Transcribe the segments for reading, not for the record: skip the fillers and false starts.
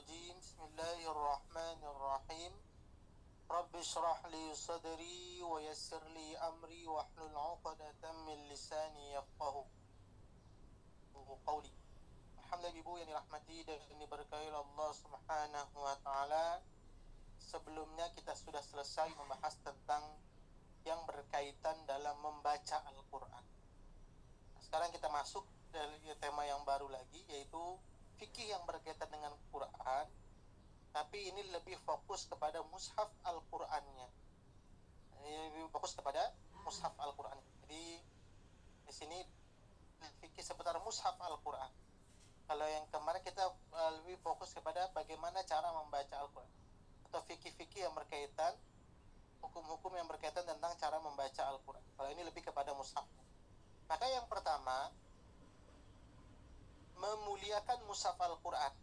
الرجيم بسم الله الرحمن الرحيم رب اشرح لي صدري ويسر لي أمري واحلل عقدة من لساني يفقهوا قولي. Alhamdulillah ibu yang dirahmati dan diberkahi Allah Subhanahu wa taala. Sebelumnya kita sudah selesai membahas tentang yang berkaitan dalam membaca Al-Qur'an. Sekarang kita masuk dari tema yang baru lagi, yaitu fikih yang berkaitan dengan Quran, tapi ini lebih fokus kepada mushaf Al-Qur'annya. Lebih fokus kepada mushaf Al-Qur'an. Jadi di sini fikih seputar mushaf Al-Qur'an. Kalau yang kemarin kita lebih fokus kepada bagaimana cara membaca Al-Qur'an, atau fikih-fikih yang berkaitan, hukum-hukum yang berkaitan tentang cara membaca Al-Qur'an. Kalau ini lebih kepada mushaf. Maka yang pertama, memuliakan mushaf Al-Qur'an.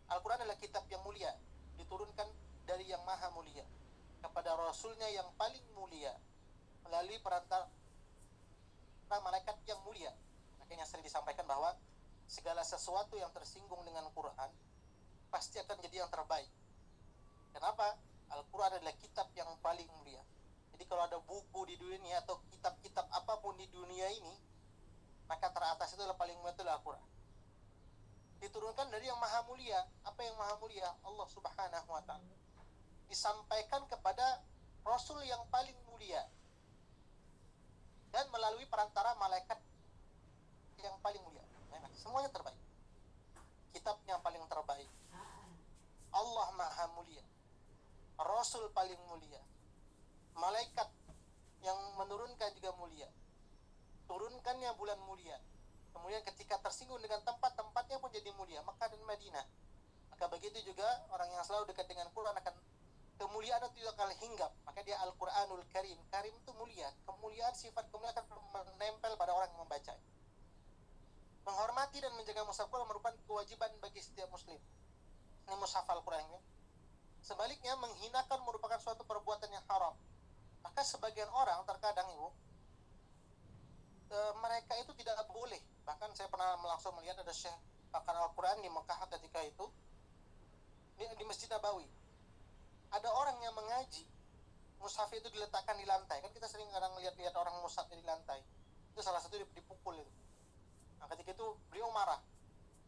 Al-Qur'an adalah kitab yang mulia, diturunkan dari yang maha mulia kepada Rasulnya yang paling mulia melalui perantara malaikat yang mulia. Makanya sering disampaikan bahwa segala sesuatu yang tersinggung dengan Quran pasti akan jadi yang terbaik. Kenapa? Al-Quran adalah kitab yang paling mulia. Jadi kalau ada buku di dunia atau kitab-kitab apapun di dunia ini, maka teratas itu adalah paling mulia, itulah Al-Quran. Diturunkan dari yang maha mulia. Apa yang maha mulia? Allah Subhanahu wa ta'ala. Disampaikan kepada Rasul yang paling mulia dan melalui perantara malaikat yang paling mulia. Semuanya terbaik. Kitabnya paling terbaik. Allah maha mulia. Rasul paling mulia. Malaikat yang menurunkan juga mulia. Turunkannya bulan mulia. Kemudian ketika tersinggung dengan tempat-tempatnya pun jadi mulia. Makkah dan Madinah. Maka begitu juga orang yang selalu dekat dengan Quran akan kemuliaan itu akan hinggap. Maka dia Al-Quranul Karim. Karim itu mulia. Kemuliaan, sifat kemuliaan akan menempel pada orang yang membaca. Menghormati dan menjaga mushaf Quran merupakan kewajiban bagi setiap muslim. Ini mushaf Al-Quran ini. Sebaliknya, menghinakan merupakan suatu perbuatan yang haram. Maka sebagian orang terkadang mereka itu tidak boleh. Bahkan saya pernah langsung melihat ada syekh pakar Al-Quran di Mekah ketika itu di Masjid Nabawi. Ada orang yang mengaji, mushaf itu diletakkan di lantai. Kan kita sering kadang lihat orang mushaf di lantai. Itu salah satu dipukul itu. Nah, ketika itu beliau marah.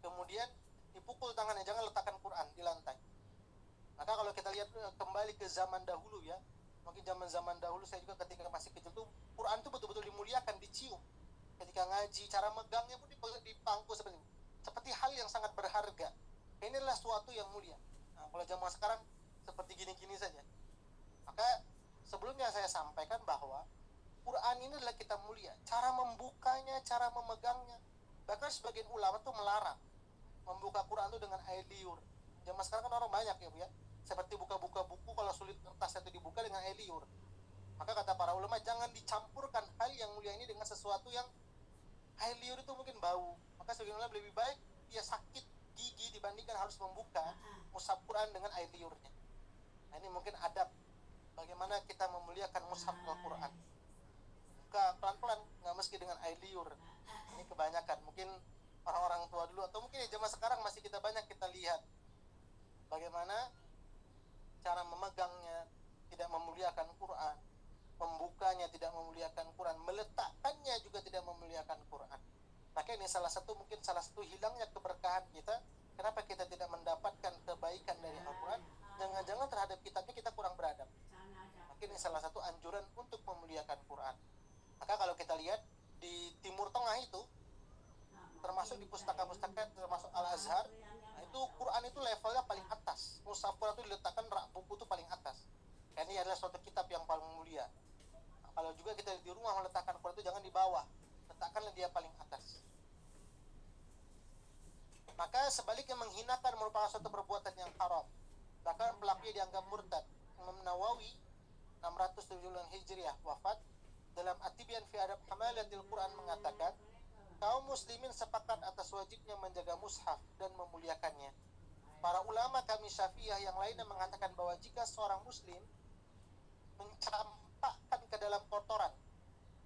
Kemudian dipukul tangannya, jangan letakkan Quran di lantai. Maka kalau kita lihat kembali ke zaman dahulu ya, mungkin zaman dahulu saya juga ketika masih kecil tuh Quran itu betul-betul dimuliakan, dicium. Ketika ngaji, cara megangnya pun dipangku seperti hal yang sangat berharga. Ini adalah suatu yang mulia. Nah, kalau zaman sekarang seperti gini-gini saja. Maka sebelumnya saya sampaikan bahwa Quran ini adalah kitab mulia. Cara membukanya, cara memegangnya. Bahkan sebagian ulama tuh melarang membuka Quran itu dengan air liur. Zaman sekarang kan orang banyak ya Bu ya. Seperti buka-buka buku, kalau sulit kertas itu dibuka dengan air liur. Maka kata para ulama, jangan dicampurkan hal yang mulia ini dengan sesuatu yang air liur itu mungkin bau. Maka sebagian ulama lebih baik dia sakit gigi dibandingkan harus membuka mushaf Quran dengan air liurnya. Nah, ini mungkin adab bagaimana kita memuliakan mushaf Al-Quran. Buka pelan-pelan, nggak meski dengan air liur. Ini kebanyakan, mungkin orang-orang tua dulu atau mungkin ya zaman sekarang masih kita banyak kita lihat bagaimana cara memegangnya tidak memuliakan Quran, membukanya tidak memuliakan Quran, meletakkannya juga tidak memuliakan Quran. Maka ini salah satu hilangnya keberkahan kita. Kenapa kita tidak mendapatkan kebaikan dari Al-Quran? Jangan-jangan terhadap kitabnya kita kurang beradab. Maka ini salah satu anjuran untuk memuliakan Quran. Maka kalau kita lihat di Timur Tengah itu, termasuk di pustaka-pustaka, termasuk Al-Azhar, nah itu Quran itu levelnya paling atas. Mushaf Quran itu diletakkan rak buku itu paling atas. Karena ini adalah suatu kitab yang paling mulia. Nah, kalau juga kita di rumah meletakkan Quran itu jangan di bawah, letakkanlah dia paling atas. Maka sebaliknya menghinakan merupakan suatu perbuatan yang haram. Bahkan pelakunya dianggap murtad. Imam Nawawi 670 Hijriah wafat, dalam At-Tibyan fi Adab Hamalatil Quran mengatakan, kaum muslimin sepakat atas wajibnya menjaga mushaf dan memuliakannya. Para ulama kami Syafi'iyah yang lainnya mengatakan bahwa jika seorang muslim mencampakkan ke dalam kotoran,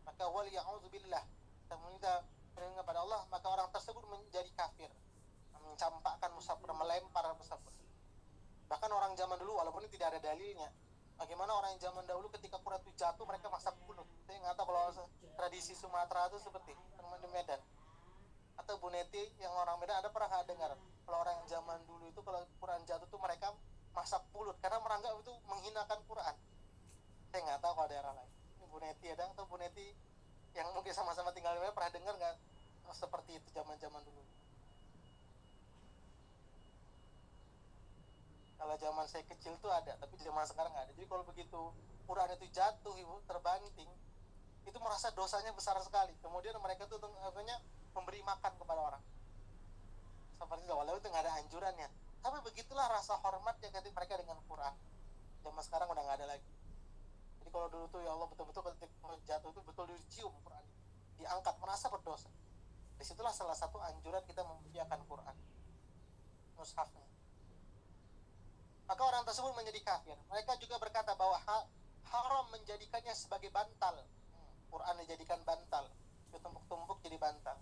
maka waliya'udzubillah, kita meminta perlindungan kepada Allah, maka orang tersebut menjadi kafir. Mencampakkan mushaf, melempar mushaf. orang zaman dulu, walaupun ini tidak ada dalilnya, bagaimana orang yang zaman dahulu ketika Quran itu jatuh mereka masak pulut. Saya nggak tahu kalau tradisi Sumatera itu seperti teman di Medan atau Bu Neti yang orang Medan, ada pernah nggak dengar kalau orang yang zaman dulu itu kalau Quran jatuh tuh mereka masak pulut karena meranggap itu menghinakan Quran. Saya nggak tahu kalau daerah lain. Ini Bu Neti ada atau Bu Neti yang mungkin sama-sama tinggal di Medan pernah dengar nggak seperti itu zaman dulu? Kalau zaman saya kecil tuh ada, tapi zaman sekarang nggak ada. Jadi kalau begitu Quran itu jatuh, ibu, terbanting, itu merasa dosanya besar sekali. Kemudian mereka tuh akhirnya memberi makan kepada orang. Seperti itu, walau itu nggak ada anjurannya. Tapi begitulah rasa hormatnya ketika mereka dengan Quran. Zaman sekarang udah nggak ada lagi. Jadi kalau dulu tuh ya Allah betul-betul ketika jatuh itu betul dicium Quran, diangkat, merasa berdosa. Disitulah salah satu anjuran kita memuliakan Quran, mushafnya. Maka orang tersebut menjadi kafir. Mereka juga berkata bahwa haram menjadikannya sebagai bantal. Quran dijadikan bantal, ditumpuk-tumpuk jadi bantal.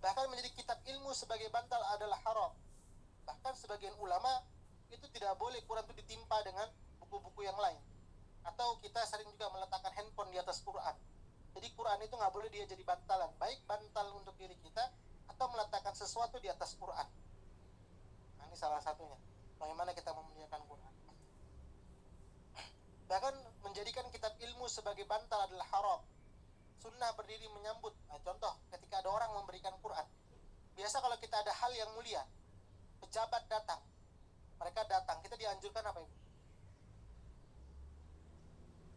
Bahkan menjadi kitab ilmu sebagai bantal adalah haram. Bahkan sebagian ulama itu tidak boleh Quran itu ditimpa dengan buku-buku yang lain. Atau kita sering juga meletakkan handphone di atas Quran. Jadi Quran itu nggak boleh dia jadi bantalan. Baik bantal untuk diri kita atau meletakkan sesuatu di atas Quran. Nah, ini salah satunya. Bagaimana kita memuliakan Quran. Bahkan menjadikan kitab ilmu sebagai bantal adalah haram. Sunnah berdiri menyambut. Nah, contoh ketika ada orang memberikan Quran. Biasa kalau kita ada hal yang mulia, pejabat datang, mereka datang, kita dianjurkan apa ibu?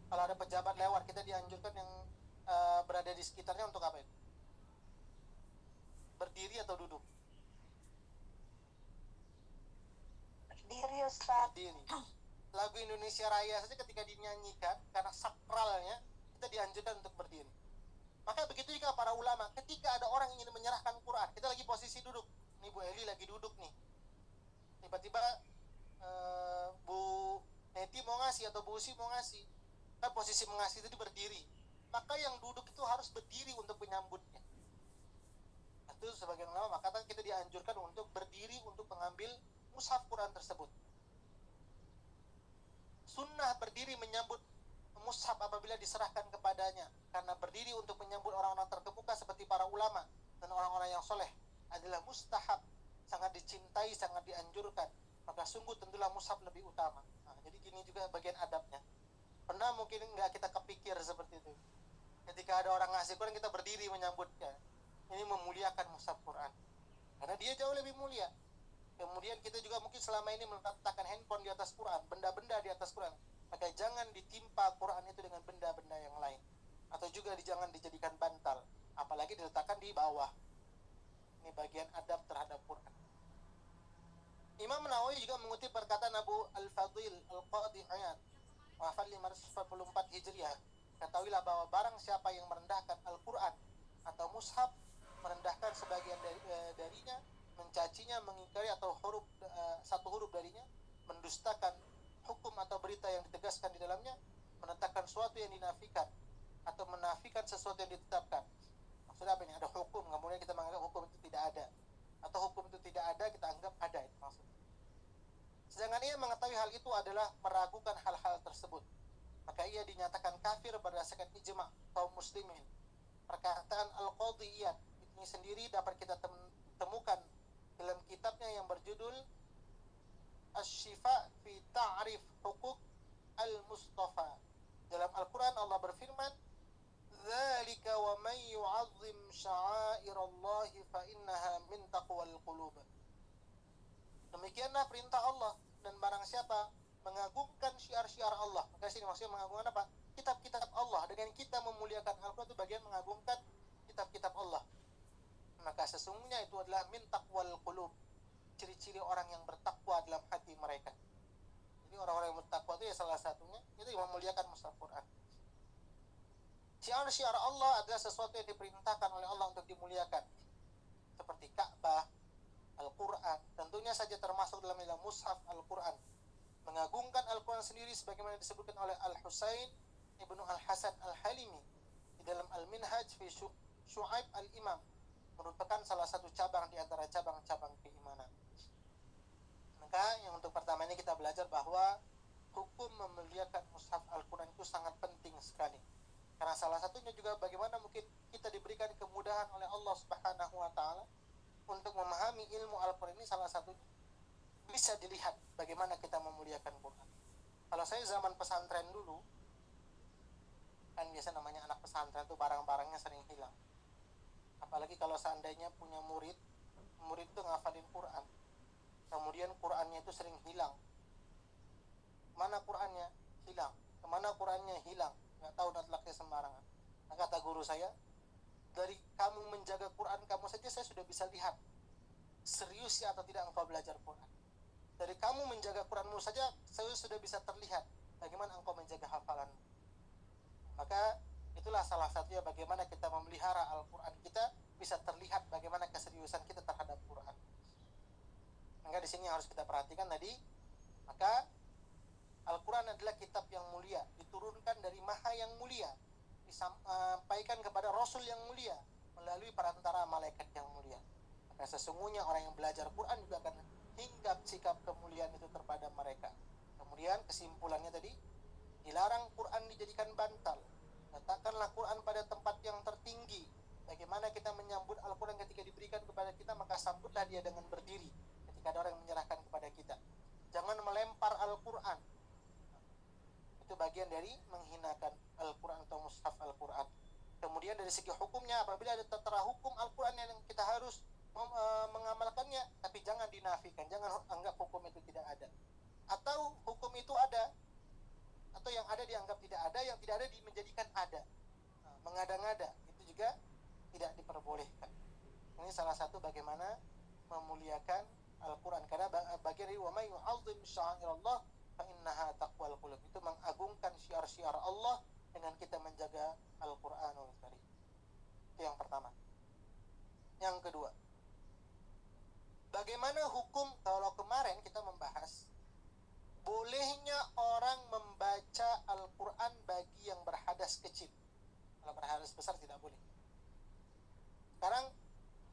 Kalau ada pejabat lewat, kita dianjurkan yang berada di sekitarnya untuk apa itu? Berdiri atau duduk? Berdiri, Ustaz. Berdiri. Lagu Indonesia Raya saja ketika dinyanyikan, karena sakralnya, kita dianjurkan untuk berdiri. Maka begitu juga para ulama, ketika ada orang ingin menyerahkan Quran, kita lagi posisi duduk, nih Bu Eli lagi duduk nih, tiba-tiba Bu Neti mau ngasih atau Bu Usi mau ngasih, kan posisi mengasih itu berdiri, maka yang duduk itu harus berdiri untuk menyambutnya. Itu sebagian ulama, maka kita dianjurkan untuk berdiri untuk mengambil mushaf Quran tersebut. Sunnah berdiri menyambut mushaf apabila diserahkan kepadanya, karena berdiri untuk menyambut orang-orang terkemuka seperti para ulama dan orang-orang yang soleh adalah mustahab, sangat dicintai, sangat dianjurkan. Maka sungguh tentulah mushaf lebih utama. Nah, jadi gini juga bagian adabnya. Pernah mungkin nggak kita kepikir seperti itu, ketika ada orang ngasih Quran kita berdiri menyambutnya. Ini memuliakan mushaf Quran karena dia jauh lebih mulia. Kemudian kita juga mungkin selama ini meletakkan handphone di atas Quran, benda-benda di atas Quran. Maka jangan ditimpa Quran itu dengan benda-benda yang lain. Atau juga jangan dijadikan bantal, apalagi diletakkan di bawah. Ini bagian adab terhadap Quran. Imam Nawawi juga mengutip perkataan Abu Al-Fadhil Al-Qadi Iyad, wafat 544 Hijriah. Ketahuilah bahwa barang siapa yang merendahkan Al-Quran atau mushaf, merendahkan sebagian darinya, mencacinya, mengingkari atau satu huruf darinya, mendustakan hukum atau berita yang ditegaskan di dalamnya, menetapkan sesuatu yang dinafikan atau menafikan sesuatu yang ditetapkan. Maksudnya apa ini? Ada hukum, kemudian kita menganggap hukum itu tidak ada, atau hukum itu tidak ada kita anggap ada, itu maksudnya. Sedangkan ia mengetahui hal itu adalah meragukan hal-hal tersebut, maka ia dinyatakan kafir berdasarkan ijma' kaum muslimin. Perkataan Al-Qadhi Iyad ini sendiri dapat kita temukan dalam kitabnya yang berjudul Asy-Syifa fi Ta'rif Huquq Al-Mustafa. Dalam Al-Quran Allah berfirman, "Dzalika wa man yu'azzim sya'airallahi fa innaha min taqwal qulub." Demikianlah perintah Allah, dan barang siapa mengagungkan syiar-syiar Allah, maka sini maksudnya mengagungkan apa? Kitab-kitab Allah. Dengan kita memuliakan Al-Quran itu bagian mengagungkan kitab-kitab Allah. Maka sesungguhnya itu adalah min taqwal qulub, ciri-ciri orang yang bertakwa dalam hati mereka. Jadi orang-orang yang bertakwa itu ya salah satunya itu yang memuliakan mushaf Quran. Syiar-syiar Allah adalah sesuatu yang diperintahkan oleh Allah untuk dimuliakan, seperti Ka'bah, Al-Quran, tentunya saja termasuk dalam mushaf Al-Quran. Mengagungkan Al-Quran sendiri sebagaimana disebutkan oleh Al-Husain Ibnu Al-Hasan Al-Halimi di dalam Al-Minhaj fi Syu'aib Al-Imam, merupakan salah satu cabang di antara cabang-cabang keimanan. Maka yang untuk pertama ini kita belajar bahwa hukum memuliakan mushaf Al-Quran itu sangat penting sekali. Karena salah satunya juga bagaimana mungkin kita diberikan kemudahan oleh Allah Subhanahu wa Ta'ala untuk memahami ilmu Al-Quran ini, salah satunya bisa dilihat bagaimana kita memuliakan Quran. Kalau saya zaman pesantren dulu, kan biasa namanya anak pesantren tuh barang-barangnya sering hilang. Apalagi kalau seandainya punya murid itu ngafalin Quran, kemudian Qurannya itu sering hilang. Mana Qurannya? Hilang. Kemana Qurannya? Hilang. Nggak tahu natlaknya sembarangan. Nah, kata guru saya, dari kamu menjaga Quran kamu saja saya sudah bisa lihat serius ya atau tidak engkau belajar Quran. Dari kamu menjaga Quranmu saja saya sudah bisa terlihat bagaimana engkau menjaga hafalanmu. Maka itulah salah satunya bagaimana kita memelihara Al-Quran kita, bisa terlihat bagaimana keseriusan kita terhadap Quran. Maka di sini harus kita perhatikan tadi, maka Al-Quran adalah kitab yang mulia, diturunkan dari Maha yang mulia, disampaikan kepada Rasul yang mulia melalui perantara malaikat yang mulia. Maka sesungguhnya orang yang belajar Quran juga akan hinggap sikap kemuliaan itu terhadap mereka. Kemudian kesimpulannya tadi, dilarang Quran dijadikan bantal. Letakkanlah Quran pada tempat yang tertinggi. Bagaimana kita menyambut Al-Quran ketika diberikan kepada kita, maka sambutlah dia dengan berdiri ketika ada orang yang menyerahkan kepada kita. Jangan melempar Al-Quran. Itu bagian dari menghinakan Al-Quran atau mushaf Al-Quran. Kemudian dari segi hukumnya, apabila ada tertera hukum Al-Quran yang kita harus mengamalkannya, tapi jangan dinafikan, jangan anggap hukum itu tidak ada, atau hukum itu ada, atau yang ada dianggap tidak ada, yang tidak ada menjadikan ada. Mengada-ngada itu juga tidak diperbolehkan. Ini salah satu bagaimana memuliakan Al-Quran, karena bagian dari wa may yu'azzim sya'airallah fa innaha taqwal qulub, itu mengagungkan syiar-syiar Allah dengan kita menjaga Al-Qur'anul Karim. Itu yang pertama. Yang kedua, bagaimana hukum, kalau kemarin kita membahas bolehnya orang membaca Al-Quran bagi yang berhadas kecil. Kalau berhadas besar tidak boleh. Sekarang,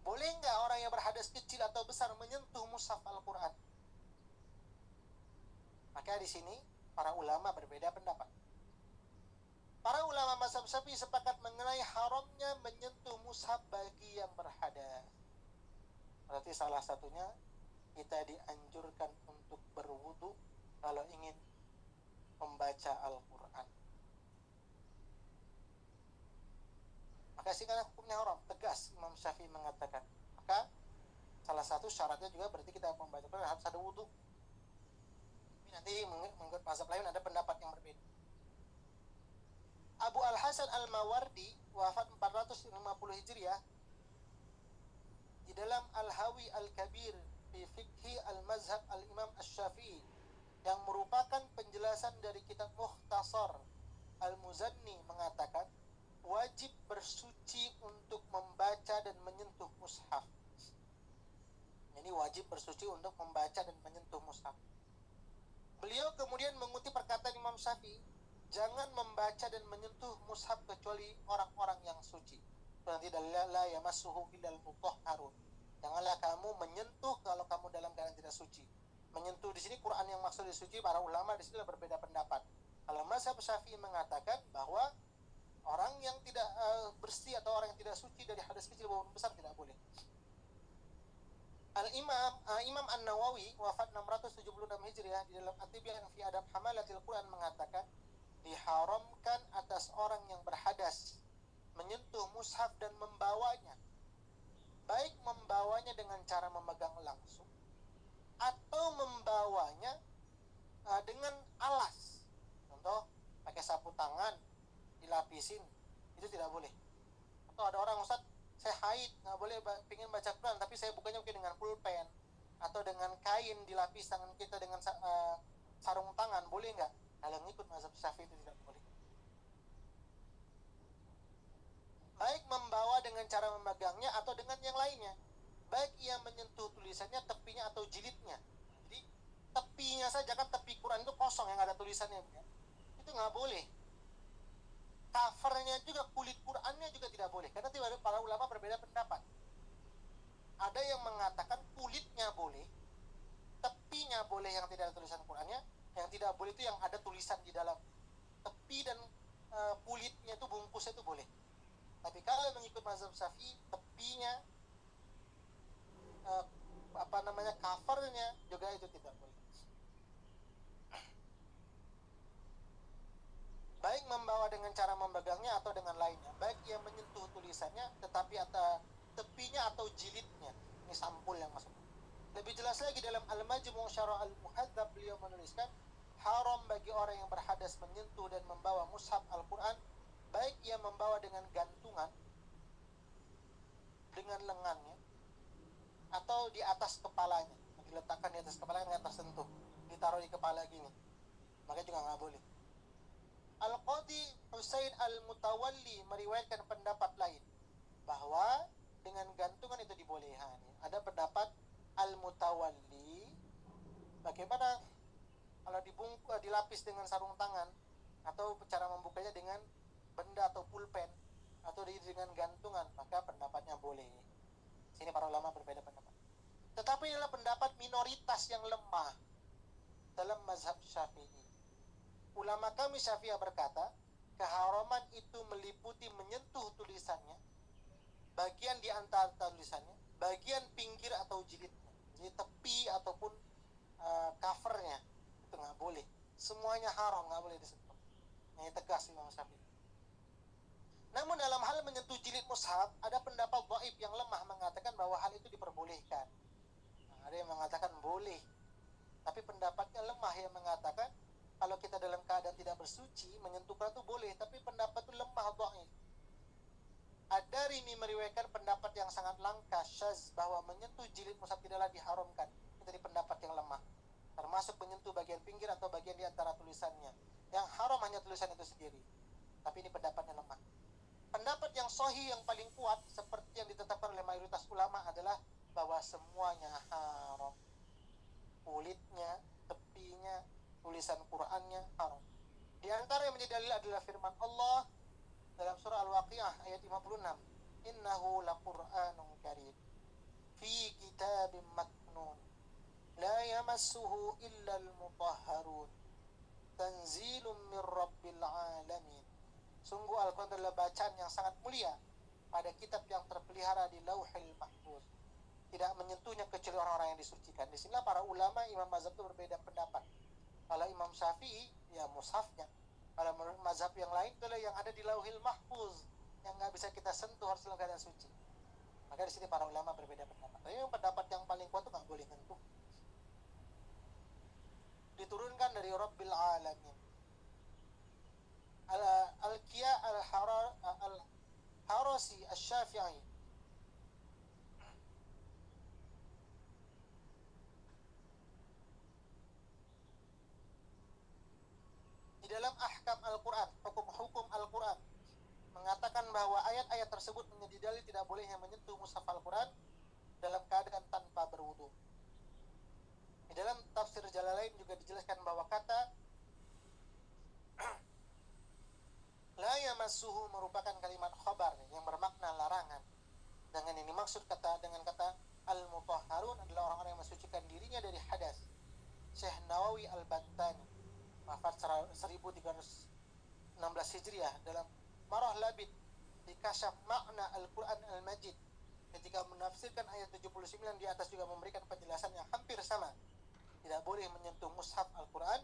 boleh nggak orang yang berhadas kecil atau besar menyentuh mushaf Al-Quran? Maka di sini para ulama berbeda pendapat. Para ulama mazhab Syafi'i sepakat mengenai haramnya menyentuh mushaf bagi yang berhadas. Berarti salah satunya kita dianjurkan untuk berwudu kalau ingin membaca Al-Quran. Maka sehingga hukumnya haram, tegas Imam Syafi'i mengatakan. Maka salah satu syaratnya juga berarti kita membaca Al-Quran harus ada wudu. Nanti mengikut mazhab lain ada pendapat yang berbeda. Abu Al-Hasan Al-Mawardi wafat 450 Hijriah, di dalam Al-Hawi Al-Kabir fi Fiqhi Al-Mazhab Al-Imam Asy-Syafi'i, yang merupakan penjelasan dari kitab Mukhtasar Al-Muzanni, mengatakan wajib bersuci untuk membaca dan menyentuh mushaf. Jadi wajib bersuci untuk membaca dan menyentuh mushaf. Beliau kemudian mengutip perkataan Imam Syafi'i, jangan membaca dan menyentuh mushaf kecuali orang-orang yang suci. Nanti dalilnya la yamassuhu illal mutahharun. Janganlah kamu menyentuh kalau kamu dalam keadaan tidak suci. Menyentuh di sini Quran yang maksud disuci, para ulama di sini berbeda pendapat. Kalau mazhab Syafi'i mengatakan bahwa orang yang tidak bersih atau orang yang tidak suci dari hadas kecil maupun besar tidak boleh. Imam An-Nawawi wafat 676 Hijriah, di dalam At-Tibyan fi Adab Hamalatil Quran mengatakan diharamkan atas orang yang berhadas menyentuh mushaf dan membawanya, baik membawanya dengan cara memegang langsung atau membawanya dengan alas. Contoh, pakai sapu tangan dilapisin, itu tidak boleh. Atau ada orang, Ustaz, saya haid, nggak boleh pengen baca Quran, tapi saya bukanya mungkin dengan pulpen atau dengan kain dilapis tangan kita dengan sarung tangan, boleh nggak? Kalau ngikut mazhab Syafi'i itu tidak boleh. Baik membawa dengan cara memegangnya atau dengan yang lainnya, baik ia menyentuh tulisannya, tepinya atau jilidnya. Jadi tepinya saja, kan tepi Quran itu kosong yang ada tulisannya, itu nggak boleh. Covernya juga, kulit Qurannya juga tidak boleh, karena para ulama berbeda pendapat. Ada yang mengatakan kulitnya boleh, tepinya tepinya boleh yang tidak ada tulisan Qurannya, yang tidak boleh itu yang ada tulisan di dalam. Tepi dan kulitnya itu, bungkusnya itu boleh. Tapi kalau mengikut mazhab Syafi'i, tepinya covernya juga itu tidak boleh. Baik membawa dengan cara memegangnya atau dengan lainnya, baik ia menyentuh tulisannya tetapi tepinya atau jilidnya. Ini sampul yang masuk. Lebih jelas lagi dalam Al-Majmu' Syarah Al-Muhadzab, beliau menuliskan haram bagi orang yang berhadas menyentuh dan membawa mushaf Al-Quran, baik ia membawa dengan gantungan, dengan lengannya, atau di atas kepalanya, diletakkan di atas kepalanya nggak tersentuh, ditaruh di kepala gini, maka juga nggak boleh. Al-Qadhi Husain Al-Mutawalli meriwayatkan pendapat lain bahwa dengan gantungan itu dibolehkan. Ada pendapat Al-Mutawalli, bagaimana kalau dilapis dengan sarung tangan, atau cara membukanya dengan benda atau pulpen, atau dengan gantungan, maka pendapatnya boleh. Sini para ulama berbeda pendapat. Tetapi adalah pendapat minoritas yang lemah dalam mazhab Syafi'i. Ulama kami Syafi'iyah berkata, keharaman itu meliputi menyentuh tulisannya, bagian di antara tulisannya, bagian pinggir atau jilidnya. Jadi tepi ataupun covernya itu nggak boleh. Semuanya haram, nggak boleh disentuh. Ini tegas Imam Syafi'i. Namun dalam hal menyentuh jilid mushaf, ada pendapat dhaif yang lemah mengatakan bahwa hal itu diperbolehkan. Ada yang mengatakan boleh, tapi pendapatnya lemah yang mengatakan kalau kita dalam keadaan tidak bersuci, menyentuh Quran itu boleh, tapi pendapat itu lemah, dhaif. Ad-Darimi meriwayatkan pendapat yang sangat langka, syaz, bahwa menyentuh jilid mushaf tidaklah diharamkan. Itu dari pendapat yang lemah, termasuk menyentuh bagian pinggir atau bagian di antara tulisannya. Yang haram hanya tulisan itu sendiri, tapi ini pendapatnya lemah. Pendapat yang sahih yang paling kuat, seperti yang ditetapkan oleh mayoritas ulama, adalah bahwa semuanya haram. Kulitnya, tepinya, tulisan Qur'annya haram. Di antara yang menjadi dalil adalah firman Allah dalam surah Al-Waqi'ah ayat 56. Innahu laqur'anun karim fi kitabim maknun la yamassuhu illa al-mutahharun tanzilun min rabbil alamin. Sungguh Al-Quran adalah bacaan yang sangat mulia pada kitab yang terpelihara di Lauhil Mahfuz. Tidak menyentuhnya kecuali orang-orang yang disucikan. Di sinilah para ulama imam mazhab itu berbeda pendapat. Kalau Imam Syafi'i, ya mushafnya. Kalau menurut mazhab yang lain, itulah yang ada di Lauhil Mahfuz, yang nggak bisa kita sentuh, harus dalam keadaan suci. Maka di sini para ulama berbeda pendapat. Tapi yang pendapat yang paling kuat itu nggak boleh sentuh. Diturunkan dari Rabbil Alamin. Al-Qiyya Al-Harasi Al-Syafi'i di dalam ahkam Al-Quran, hukum-hukum Al-Quran, mengatakan bahwa ayat-ayat tersebut menjadi dalil tidak bolehnya menyentuh mushaf Al-Quran dalam keadaan tanpa berwudu. Di dalam tafsir Jalalain juga dijelaskan bahwa kata la yamassuhu merupakan kalimat khabar yang bermakna larangan. Dengan ini maksud dengan kata al-mutahharun adalah orang-orang yang mensucikan dirinya dari hadas. Syekh Nawawi Al-Battani wafat 1316 Hijriah dalam Marah Labid di Kasyaf Makna Al-Quran Al-Majid, ketika menafsirkan ayat 79 di atas juga memberikan penjelasan yang hampir sama. Tidak boleh menyentuh mushaf Al-Quran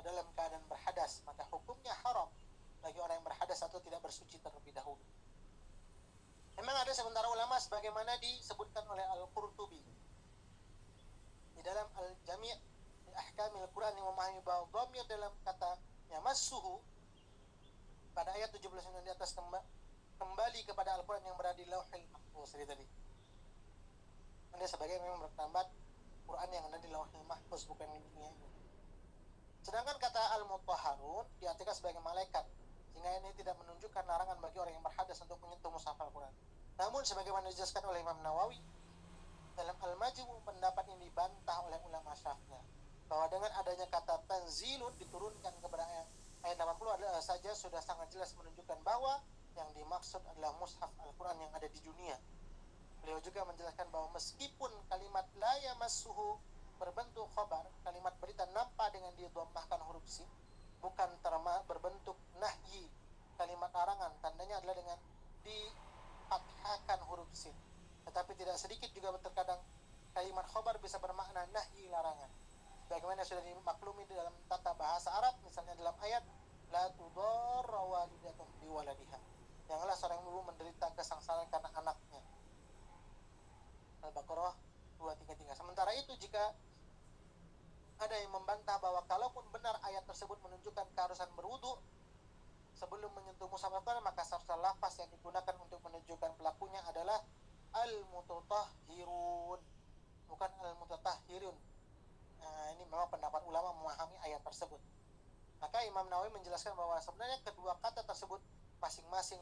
dalam keadaan berhadas, maka hukumnya haram bagi orang yang berhadas atau tidak bersuci terlebih dahulu. Memang ada sementara ulama sebagaimana disebutkan oleh Al-Qurtubi di dalam Al-Jami' di Ahkamil Quran, yang memahami bahwa dhamir dalam kata yamassuhu pada ayat 79 di atas kembali kepada Al-Quran yang berada di Lauhil Mahfuz tadi. Anda sebagai memang berpendapat Quran yang ada di Lauhil Mahfuz, bukan di dunia ini. Sedangkan kata al-mutahharun diartikan sebagai malaikat, sehingga ini tidak menunjukkan larangan bagi orang yang berhadas untuk menyentuh mushaf Al-Quran. Namun sebagaimana dijelaskan oleh Imam Nawawi dalam Al-Majmu', pendapat ini dibantah oleh ulama Syafi'iyah, bahwa dengan adanya kata tanzilun diturunkan kepada ayat 80 adalah saja sudah sangat jelas menunjukkan bahwa yang dimaksud adalah mushaf Al-Quran yang ada di dunia. Beliau juga menjelaskan bahwa meskipun kalimat la yamassuhu berbentuk khobar, kalimat berita nampak dengan didhammahkan huruf sin, bukan berbentuk nahyi, kalimat larangan, tandanya adalah dengan difathahkan huruf sin. Tetapi tidak sedikit juga terkadang kalimat khobar bisa bermakna nahyi, larangan. Bagaimana sudah dimaklumi dalam tata bahasa Arab, misalnya dalam ayat la tudarra walidatun biwaladiha, janganlah seorang ibu menderita kesengsaraan karena anaknya. Al-Baqarah 233. Sementara itu, jika ada yang membantah bahwa kalaupun benar ayat tersebut menunjukkan keharusan berwudu sebelum menyentuh mushaf Al-Quran, maka seharusnya lafaz yang digunakan untuk menunjukkan pelakunya adalah al-mutatahhirun, bukan al-mutatahhirun. Nah, ini memang pendapat ulama memahami ayat tersebut. Maka Imam Nawawi menjelaskan bahwa sebenarnya kedua kata tersebut masing-masing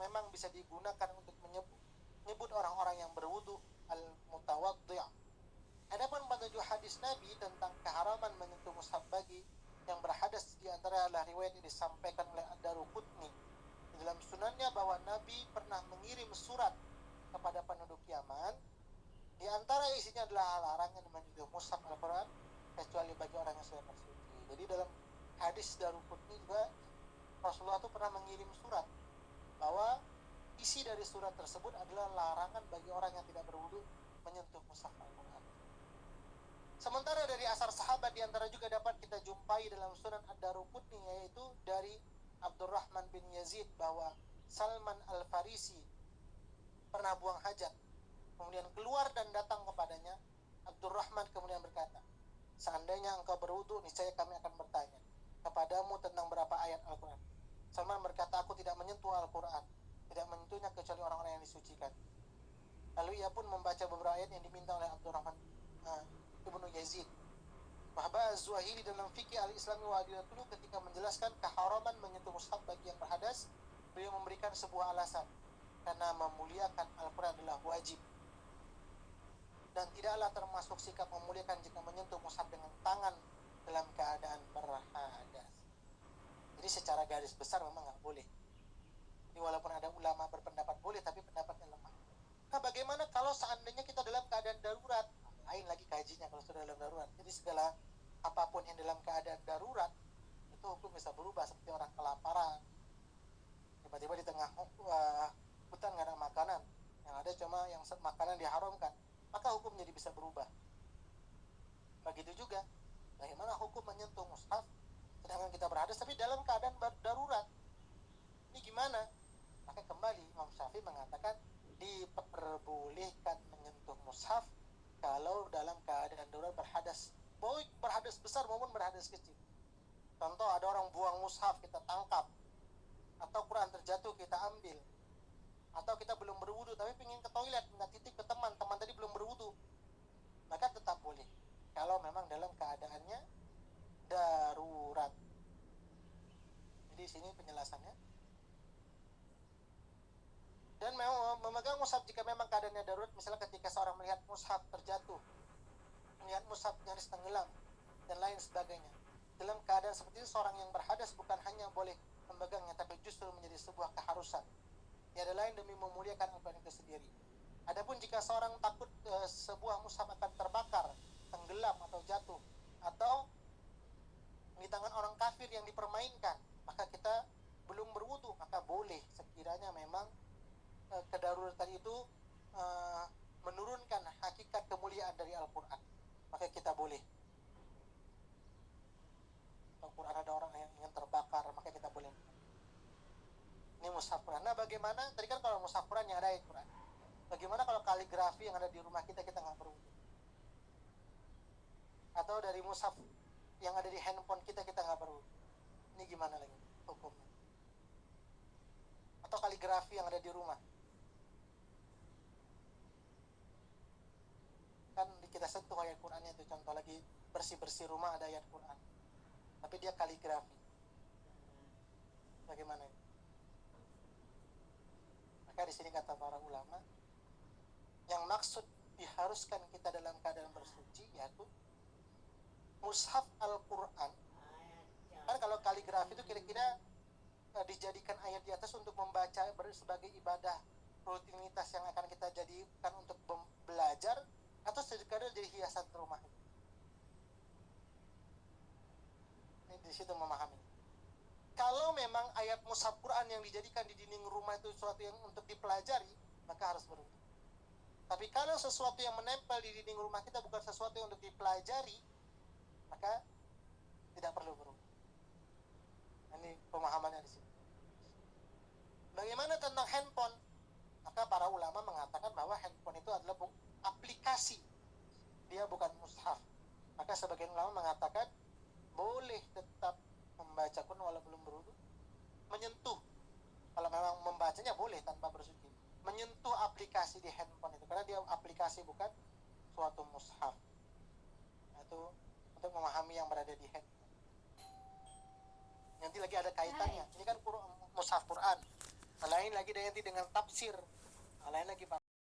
memang bisa digunakan untuk menyebut orang-orang yang berwudu, al-mutawaddi'. Adapun petunjuk hadis Nabi tentang keharaman menyentuh mushaf bagi yang berhadas, di antara adalah riwayat yang disampaikan oleh Ad-Daruqutni di dalam sunannya bahwa Nabi pernah mengirim surat kepada penduduk Yaman. Di antara isinya adalah larangan menyentuh mushaf Al-Quran kecuali bagi orang yang sudah bersuci. Jadi dalam hadis Daruqutni juga Rasulullah itu pernah mengirim surat bahwa isi dari surat tersebut adalah larangan bagi orang yang tidak berwudu menyentuh mushaf Al-Quran. Sementara dari asar sahabat di antara juga dapat kita jumpai dalam Sunan Ad-Daruqutni, yaitu dari Abdurrahman bin Yazid bahwa Salman Al-Farisi pernah buang hajat, kemudian keluar dan datang kepadanya. Abdurrahman kemudian berkata, seandainya engkau berwudu, niscaya kami akan bertanya kepadamu tentang berapa ayat Al-Quran. Salman berkata, aku tidak menyentuh Al-Quran, tidak menyentuhnya kecuali orang-orang yang disucikan. Lalu ia pun membaca beberapa ayat yang diminta oleh Abdurrahman Ibnu Yazid. Bahwa Az-Zuhaili dalam fikih al-Islami wa adilatulu ketika menjelaskan keharaman menyentuh mushaf bagi yang berhadas, beliau memberikan sebuah alasan, karena memuliakan Al-Quran adalah wajib dan tidaklah termasuk sikap memuliakan jika menyentuh mushaf dengan tangan dalam keadaan berhadas. Jadi secara garis besar memang nggak boleh. Jadi walaupun ada ulama berpendapat boleh, tapi pendapatnya lemah. Nah, bagaimana kalau seandainya kita dalam keadaan darurat? Lain lagi kajinya kalau sudah dalam darurat. Jadi segala apapun yang dalam keadaan darurat itu hukum bisa berubah, seperti orang kelaparan, tiba-tiba di tengah hutan nggak ada makanan, yang ada cuma yang makanan diharamkan, maka hukum jadi bisa berubah. Begitu juga bagaimana hukum menyentuh mushaf sedangkan kita berhadas tapi dalam keadaan darurat, ini gimana? Maka kembali Imam Syafi'i mengatakan diperbolehkan menyentuh mushaf kalau dalam keadaan darurat berhadas, baik berhadas besar maupun berhadas kecil. Contoh, ada orang buang mushaf, kita tangkap, atau Quran terjatuh kita ambil, atau kita belum berwudu tapi ingin ke toilet, minta titip ke teman tadi belum berwudu, maka tetap boleh kalau memang dalam keadaannya darurat. Jadi sini penjelasannya. Dan memegang mushaf jika memang keadaannya darurat, misalnya ketika seorang melihat mushaf terjatuh, melihat mushaf nyaris tenggelam, dan lain sebagainya. Dalam keadaan seperti itu, seorang yang berhadas bukan hanya boleh memegangnya, tapi justru menjadi sebuah keharusan. Tiada lain demi memuliakan Al-Quran itu sendiri. Adapun jika seorang takut sebuah mushaf akan terbakar, tenggelam atau jatuh, atau di tangan orang kafir yang dipermainkan, maka kita belum berwudu, maka boleh sekiranya memang kedaruratan itu menurunkan hakikat kemuliaan dari Al-Quran, maka kita boleh. Al-Quran ada orang yang ingin terbakar, maka kita boleh. Ini mushaf Quran. Nah, bagaimana? Tadi kan kalau mushaf Quran yang ada ayat Quran. Bagaimana kalau kaligrafi yang ada di rumah kita nggak berwudu? Atau dari mushaf yang ada di handphone kita nggak berwudu? Ini gimana lagi hukumnya? Atau kaligrafi yang ada di rumah? Kan kita sentuh ayat Qurannya itu, contoh lagi bersih-bersih rumah ada ayat Quran, tapi dia kaligrafi. Bagaimana? Maka di sini kata para ulama, yang maksud diharuskan kita dalam keadaan bersuci yaitu mushaf Al-Quran. Kan kalau kaligrafi itu kira-kira dijadikan ayat di atas untuk membaca sebagai ibadah rutinitas yang akan kita jadikan untuk belajar, atau sekadar jadi hiasan rumah. situ memahami. Kalau memang ayat mushaf Quran yang dijadikan di dinding rumah itu sesuatu yang untuk dipelajari, maka harus berwudu. Tapi kalau sesuatu yang menempel di dinding rumah kita bukan sesuatu yang untuk dipelajari, maka tidak perlu berwudu. Ini pemahamannya di sini. Bagaimana tentang handphone? Maka para ulama mengatakan bahwa handphone itu adalah aplikasi, dia bukan mushaf. Maka sebagian ulama mengatakan boleh tetap membaca Quran walau belum berwudu, menyentuh, kalau memang membacanya boleh tanpa bersuci, menyentuh aplikasi di handphone itu, karena dia aplikasi bukan suatu mushaf. Itu untuk memahami yang berada di handphone. Nanti lagi ada kaitannya, ini kan mushaf Quran, lain lagi nanti dengan tafsir, lain lagi